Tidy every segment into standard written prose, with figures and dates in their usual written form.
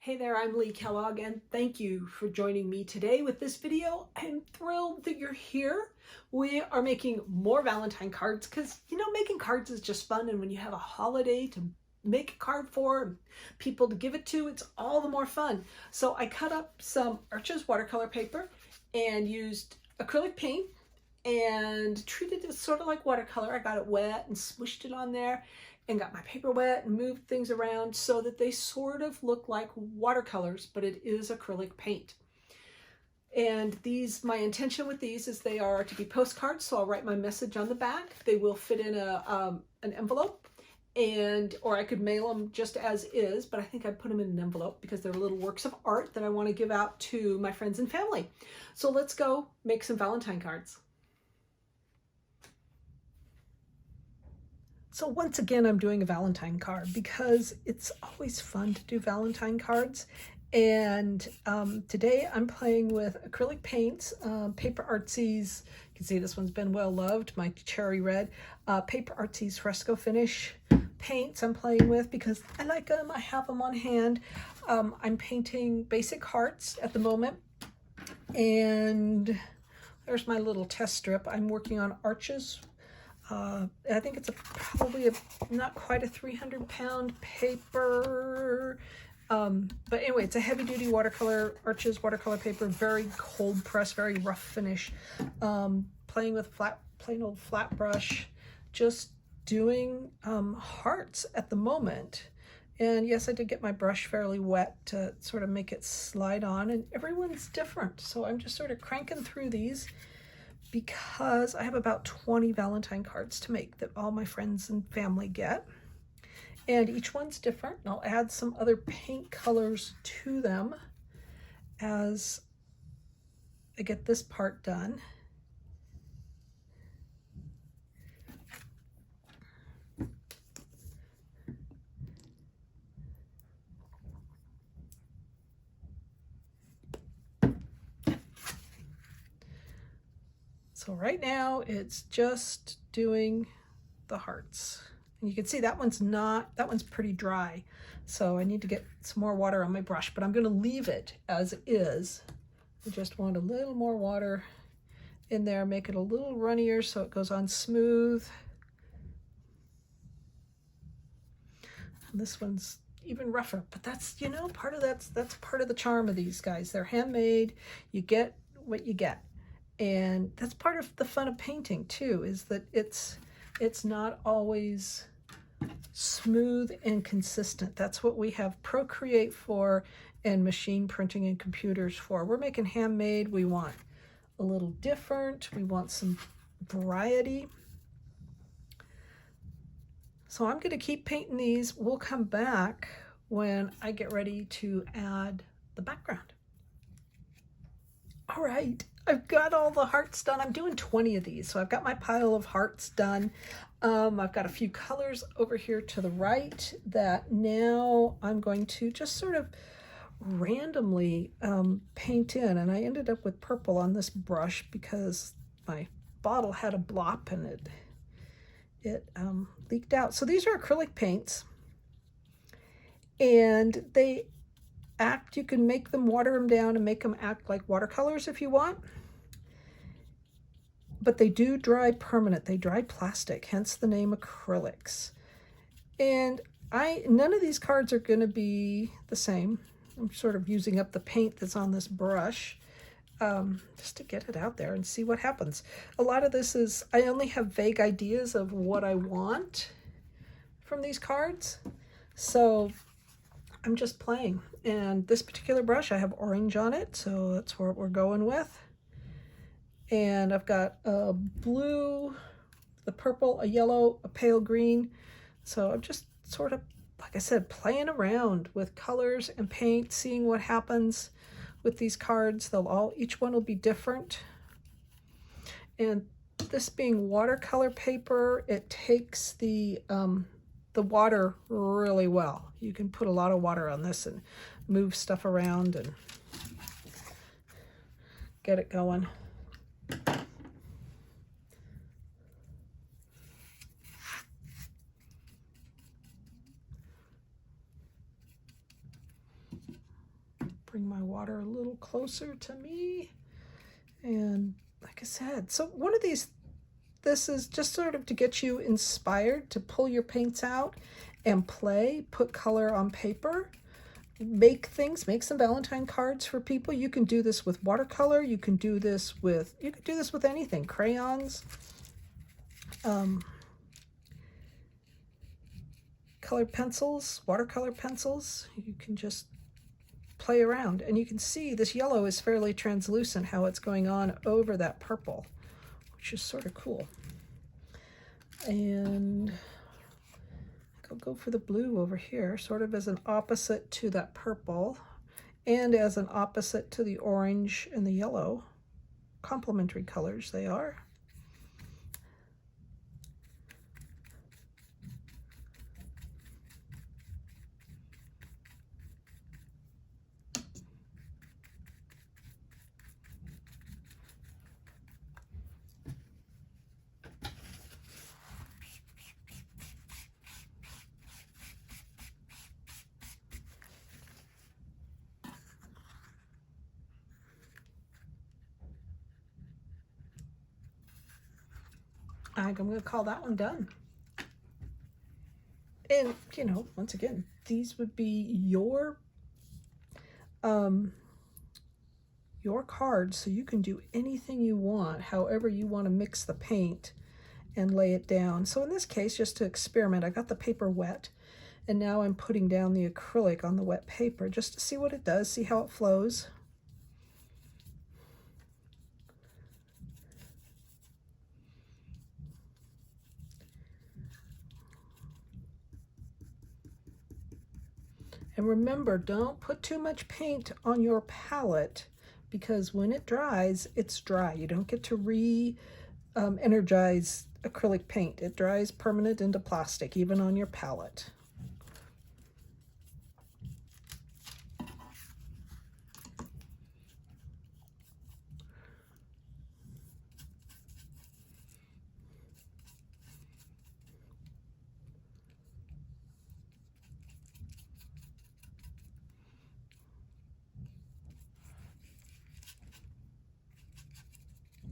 Hey there, I'm Lee Kellogg, and thank you for joining me today with this video. I'm thrilled that you're here. We are making more Valentine cards because, making cards is just fun, and when you have a holiday to make a card for, people to give it to, it's all the more fun. So I cut up some Arches watercolor paper and used acrylic paint and treated it sort of like watercolor. I got it wet and swished it on there and got my paper wet and moved things around so that they sort of look like watercolors, but it is acrylic paint. And my intention with these is they are to be postcards, so I'll write my message on the back. They will fit in an envelope, or I could mail them just as is, but I think I'd put them in an envelope because they're little works of art that I want to give out to my friends and family. So let's go make some Valentine cards. So once again, I'm doing a Valentine card because it's always fun to do Valentine cards. And today I'm playing with acrylic paints, Paper Artsies. You can see this one's been well loved, my cherry red. Paper Artsies fresco finish paints I'm playing with because I like them, I have them on hand. I'm painting basic hearts at the moment. And there's my little test strip. I'm working on Arches. I think it's probably not quite a 300-pound paper, but anyway, it's a heavy-duty watercolor, Arches watercolor paper, very cold press, very rough finish. Playing with plain old flat brush, just doing hearts at the moment. And yes, I did get my brush fairly wet to sort of make it slide on, and everyone's different, so I'm just sort of cranking through these because I have about 20 Valentine cards to make that all my friends and family get. And each one's different. And I'll add some other paint colors to them as I get this part done. So right now it's just doing the hearts. And you can see that one's pretty dry. So I need to get some more water on my brush, but I'm gonna leave it as is. I just want a little more water in there, make it a little runnier so it goes on smooth. And this one's even rougher, but that's, that's part of the charm of these guys. They're handmade, you get what you get. And that's part of the fun of painting too, is that it's not always smooth and consistent. That's what we have Procreate for and machine printing and computers for. We're making handmade. We want a little different. We want some variety. So I'm going to keep painting these. We'll come back when I get ready to add the background. All right, I've got all the hearts done. I'm doing 20 of these, so I've got my pile of hearts done. I've got a few colors over here to the right that now I'm going to just sort of randomly paint in. And I ended up with purple on this brush because my bottle had a blop and it leaked out. So these are acrylic paints, and you can make them, water them down and make them act like watercolors if you want. But they do dry permanent. They dry plastic, hence the name acrylics. And none of these cards are going to be the same. I'm sort of using up the paint that's on this brush just to get it out there and see what happens. A lot of this is, I only have vague ideas of what I want from these cards. So I'm just playing. And this particular brush, I have orange on it, so that's what we're going with. And I've got a blue, the purple, a yellow, a pale green. So I'm just sort of, like I said, playing around with colors and paint, seeing what happens with these cards. Each one will be different. And this being watercolor paper, it takes the water really well. You can put a lot of water on this and move stuff around and get it going. bring my water a little closer to me. And like I said, so one of these, this is just sort of to get you inspired to pull your paints out and play, put color on paper, make things, make some Valentine cards for people. You can do this with watercolor. You can do this with anything, crayons, colored pencils, watercolor pencils. You can just play around, and you can see this yellow is fairly translucent, how it's going on over that purple, which is sort of cool. And I'll go for the blue over here, sort of as an opposite to that purple and as an opposite to the orange and the yellow. Complementary colors they are. I'm going to call that one done. And, you know, once again, these would be your cards, so you can do anything you want, however you want to mix the paint and lay it down. So in this case, just to experiment, I got the paper wet, and now I'm putting down the acrylic on the wet paper just to see what it does, see how it flows. And remember, don't put too much paint on your palette, because when it dries, it's dry. You don't get to re-energize acrylic paint. It dries permanent into plastic, even on your palette.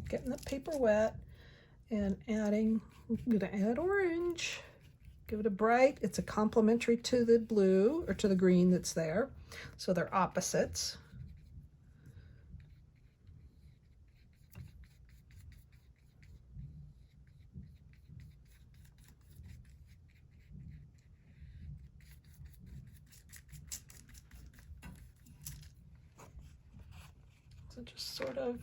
Getting the paper wet and adding, I'm going to add orange. Give it a bright. It's a complementary to the blue or to the green that's there. So they're opposites. So just sort of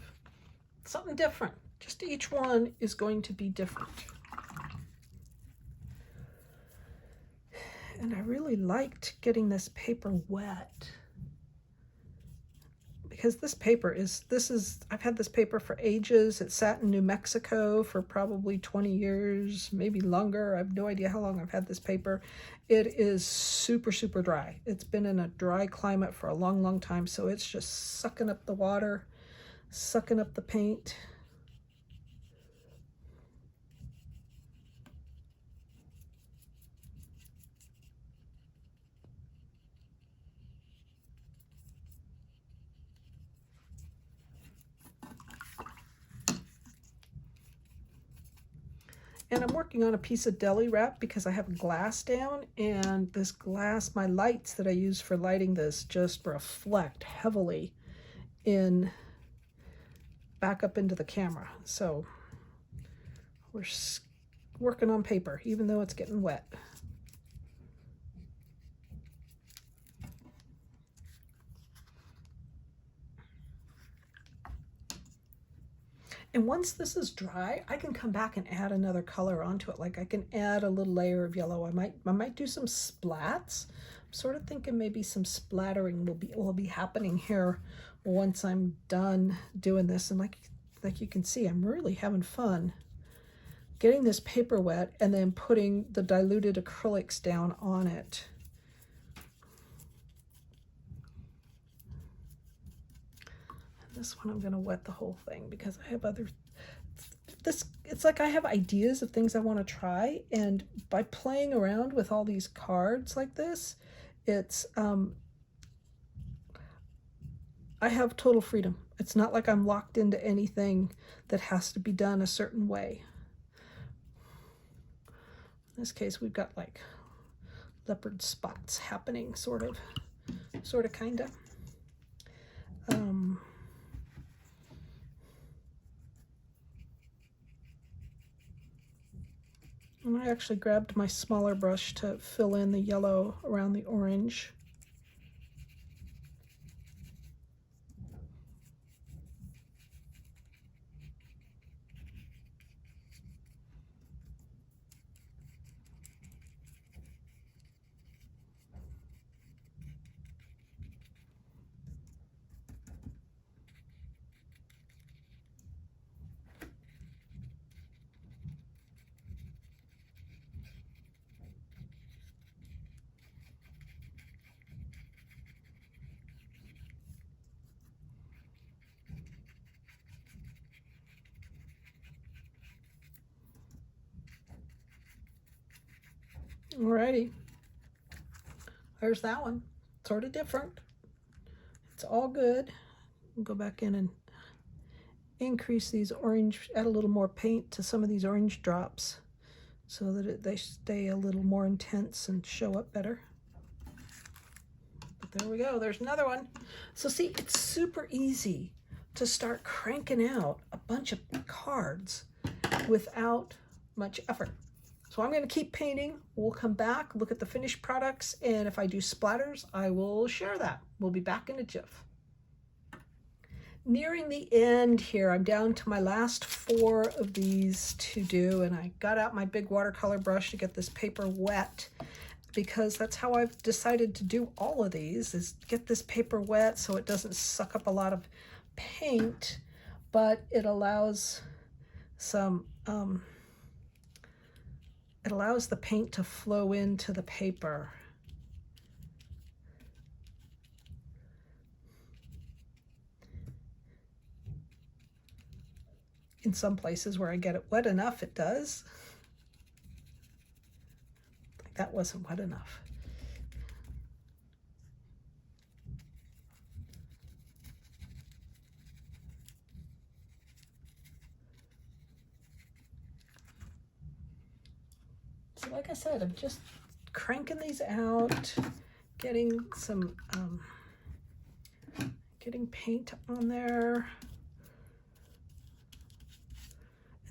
something different. Just each one is going to be different. And I really liked getting this paper wet, because this paper is, I've had this paper for ages. It sat in New Mexico for probably 20 years, maybe longer. I have no idea how long I've had this paper. It is super, super dry. It's been in a dry climate for a long, long time, so it's just sucking up the water, sucking up the paint. And I'm working on a piece of deli wrap because I have glass down, and this glass, my lights that I use for lighting this just reflect heavily in back up into the camera. So we're working on paper, even though it's getting wet. And once this is dry, I can come back and add another color onto it. Like I can add a little layer of yellow. I might do some splats. I'm sort of thinking maybe some splattering will be happening here once I'm done doing this. And like you can see, I'm really having fun getting this paper wet and then putting the diluted acrylics down on it. This one I'm going to wet the whole thing because I have it's like I have ideas of things I want to try, and by playing around with all these cards like this, it's I have total freedom. It's not like I'm locked into anything that has to be done a certain way. In this case, we've got like leopard spots happening, sort of, kind of. And I actually grabbed my smaller brush to fill in the yellow around the orange. Alrighty, there's that one. Sort of different. It's all good. We'll go back in and increase these orange, add a little more paint to some of these orange drops so that they stay a little more intense and show up better. But there we go, there's another one. So see, it's super easy to start cranking out a bunch of cards without much effort. So I'm going to keep painting. We'll come back, look at the finished products, and if I do splatters, I will share that. We'll be back in a jiff. Nearing the end here, I'm down to my last 4 of these to do, and I got out my big watercolor brush to get this paper wet, because that's how I've decided to do all of these, is get this paper wet so it doesn't suck up a lot of paint, but it allows some it allows the paint to flow into the paper. In some places where I get it wet enough, it does. Like that wasn't wet enough. So like I said, I'm just cranking these out, getting some, getting paint on there.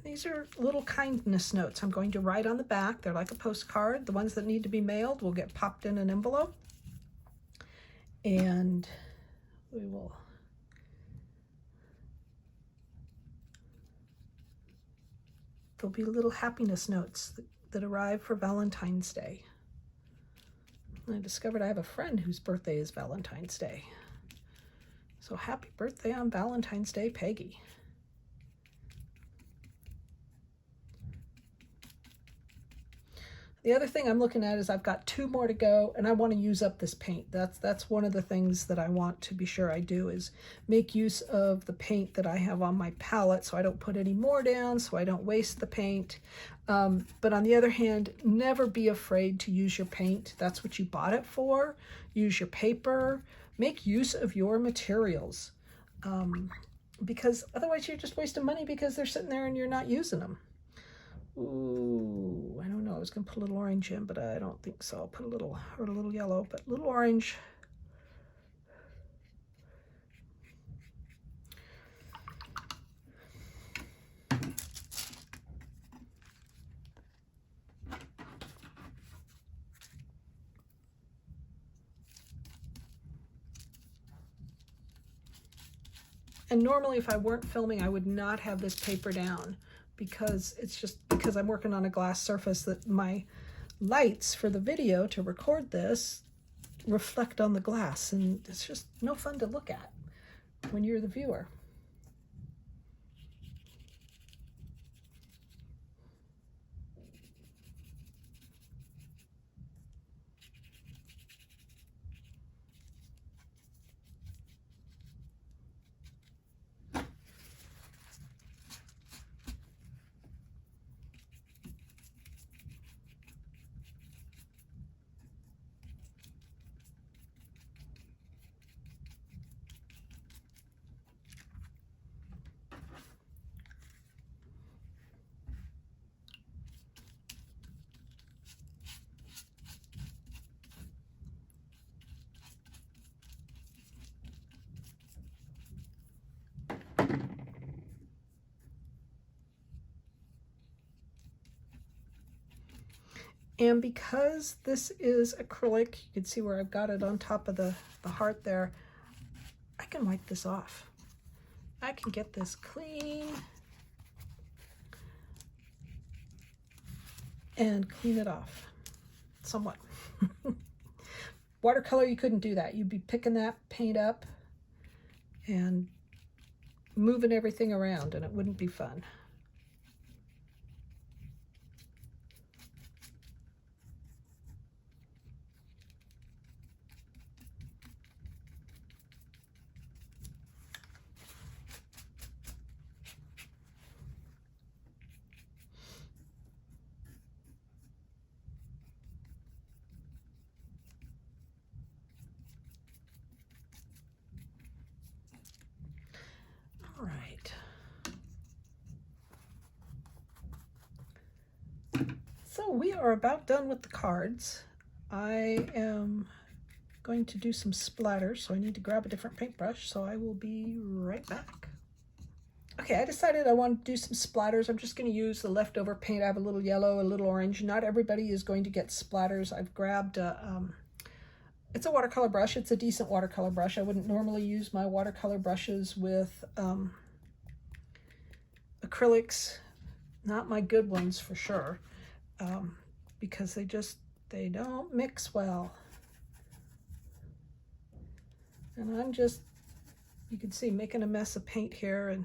These are little kindness notes I'm going to write on the back. They're like a postcard. The ones that need to be mailed will get popped in an envelope. And we will there'll be little happiness notes that arrive for Valentine's Day. And I discovered I have a friend whose birthday is Valentine's Day. So happy birthday on Valentine's Day, Peggy. The other thing I'm looking at is I've got 2 more to go, and I want to use up this paint. That's one of the things that I want to be sure I do, is make use of the paint that I have on my palette so I don't put any more down, so I don't waste the paint. But on the other hand, never be afraid to use your paint. That's what you bought it for. Use your paper. Make use of your materials. Because otherwise you're just wasting money because they're sitting there and you're not using them. Ooh, I don't know. I was going to put a little orange in, but I don't think so. I'll put a little yellow, but a little orange. And normally if I weren't filming, I would not have this paper down, because it's just because I'm working on a glass surface that my lights for the video to record this reflect on the glass, and it's just no fun to look at when you're the viewer. And because this is acrylic, you can see where I've got it on top of the heart there, I can wipe this off. I can get this clean and clean it off somewhat. Watercolor, you couldn't do that. You'd be picking that paint up and moving everything around, and it wouldn't be fun. All right. So we are about done with the cards. I am going to do some splatters, so I need to grab a different paintbrush, so I will be right back. Okay, I decided I want to do some splatters. I'm just going to use the leftover paint. I have a little yellow, a little orange. Not everybody is going to get splatters. I've grabbed it's a watercolor brush. It's a decent watercolor brush. I wouldn't normally use my watercolor brushes with acrylics, not my good ones for sure, because they don't mix well. And I'm just, you can see, making a mess of paint here, and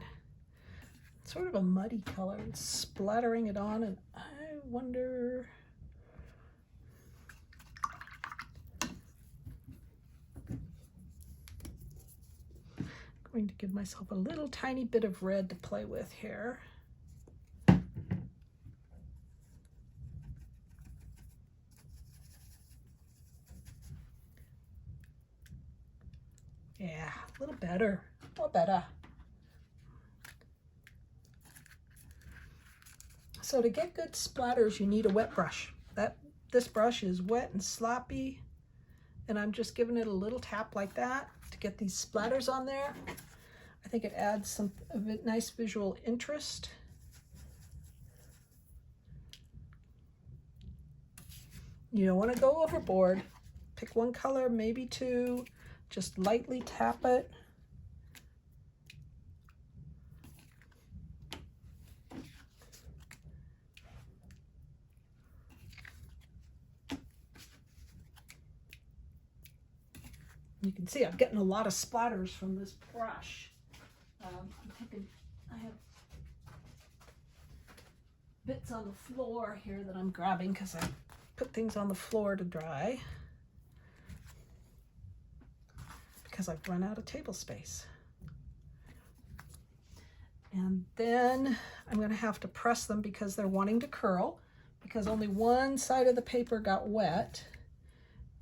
it's sort of a muddy color and splattering it on, and I wonder, I'm going to give myself a little tiny bit of red to play with here. Yeah, a little better, a little better. So to get good splatters, you need a wet brush. This brush is wet and sloppy, and I'm just giving it a little tap like that to get these splatters on there. I think it adds some nice visual interest. You don't want to go overboard. Pick one color, maybe two. Just lightly tap it. You can see I'm getting a lot of splatters from this brush. I have bits on the floor here that I'm grabbing because I put things on the floor to dry, because I've run out of table space. And then I'm going to have to press them because they're wanting to curl, because only one side of the paper got wet.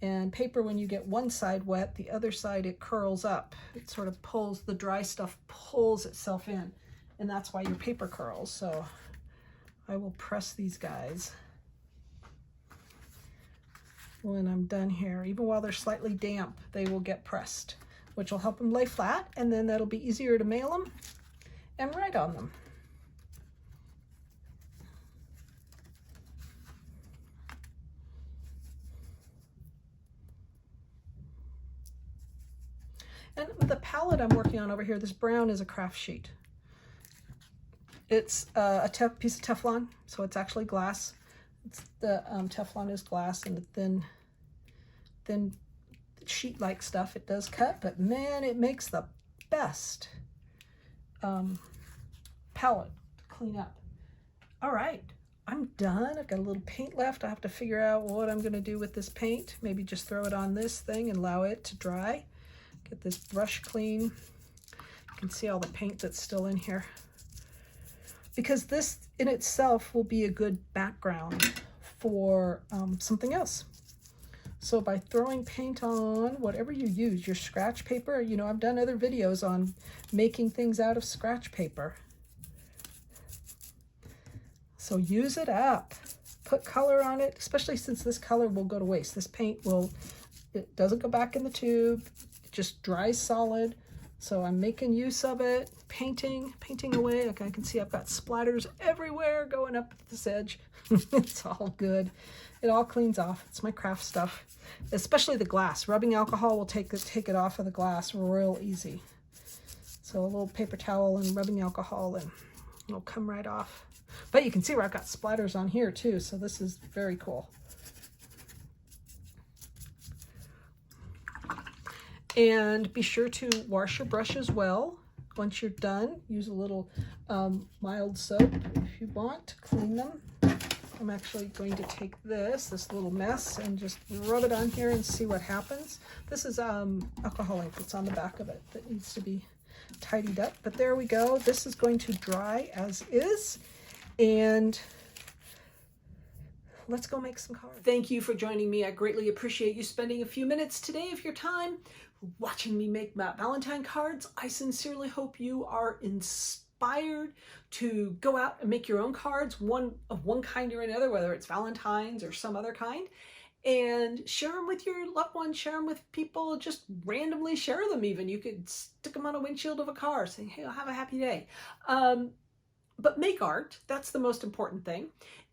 And paper, when you get one side wet, the other side it curls up. It sort of pulls, the dry stuff pulls itself in, and that's why your paper curls. So I will press these guys when I'm done here. Even while they're slightly damp, they will get pressed, which will help them lay flat, and then that'll be easier to mail them and write on them. And the palette I'm working on over here, this brown is a craft sheet. It's a piece of Teflon, so it's actually glass. The Teflon is glass, and thin sheet-like stuff. It does cut, but man, it makes the best palette to clean up. All right, I'm done. I've got a little paint left. I have to figure out what I'm going to do with this paint. Maybe just throw it on this thing and allow it to dry. Get this brush clean. You can see all the paint that's still in here, because this in itself will be a good background for something else. So by throwing paint on whatever you use, your scratch paper, you know, I've done other videos on making things out of scratch paper. So use it up. Put color on it, especially since this color will go to waste. This paint will, it doesn't go back in the tube. It just dries solid. So I'm making use of it, painting away. Like I can see I've got splatters everywhere going up this edge. It's all good. It all cleans off. It's my craft stuff, especially the glass. Rubbing alcohol will take it off of the glass real easy. So a little paper towel and rubbing alcohol and it'll come right off. But you can see where I've got splatters on here too, so this is very cool. And be sure to wash your brushes well. Once you're done, use a little mild soap if you want to clean them. I'm actually going to take this little mess and just rub it on here and see what happens. This is alcohol ink that's on the back of it that needs to be tidied up. But there we go. This is going to dry as is. And let's go make some cards. Thank you for joining me. I greatly appreciate you spending a few minutes today of your time watching me make Valentine cards. I sincerely hope you are inspired to go out and make your own cards, one kind or another, whether it's Valentine's or some other kind, and share them with your loved ones, share them with people, just randomly share them even. You could stick them on a windshield of a car saying, hey, have a happy day. But make art, that's the most important thing.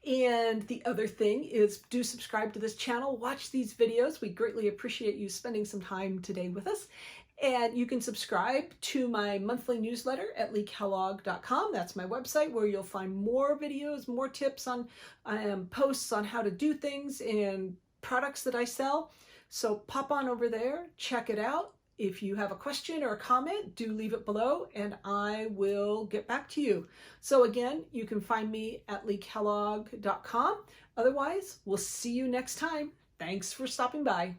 And the other thing is do subscribe to this channel, watch these videos. We greatly appreciate you spending some time today with us. And you can subscribe to my monthly newsletter at leekellogg.com. That's my website where you'll find more videos, more tips on posts on how to do things and products that I sell. So pop on over there, check it out. If you have a question or a comment, do leave it below and I will get back to you. So again, you can find me at leekellogg.com. Otherwise, we'll see you next time. Thanks for stopping by.